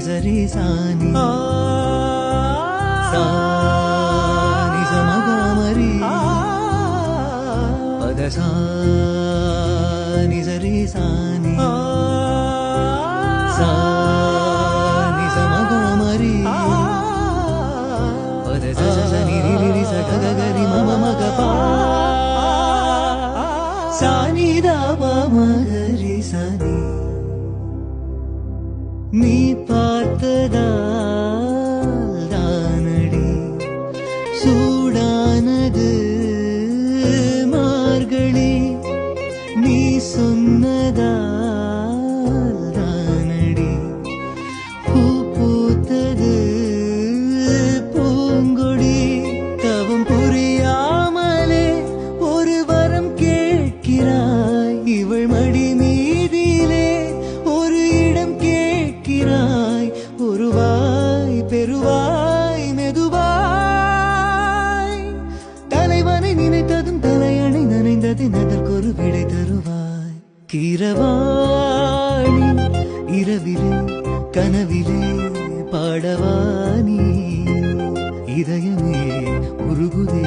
சரி சானி சானி சமகமரி பத சானி சரி சானி சானி சமகமரி பத சனி ரி சககரி மம மகபா சானி தாப மகரி சனி நீ பார்த்ததால் தானடி சூடானது மார்கழி நீ சொன்னதால் தானடி பூ பூத்தது பூங்கொடி தவம் புரியாமலே ஒரு வரம் கேட்கிறாய் இவள் மடி மீதிலே ஒரு இடம் கேட்கிறாய் ஒருவாய் பெருவாய் மெதுவாய் தலைவனை நினைத்ததும் தலையணை நனைந்ததின் அதற்கொரு விடை தருவாய் கீரவாணி இரவிலே கனவிலே பாடவானி இதயமே உருகுதே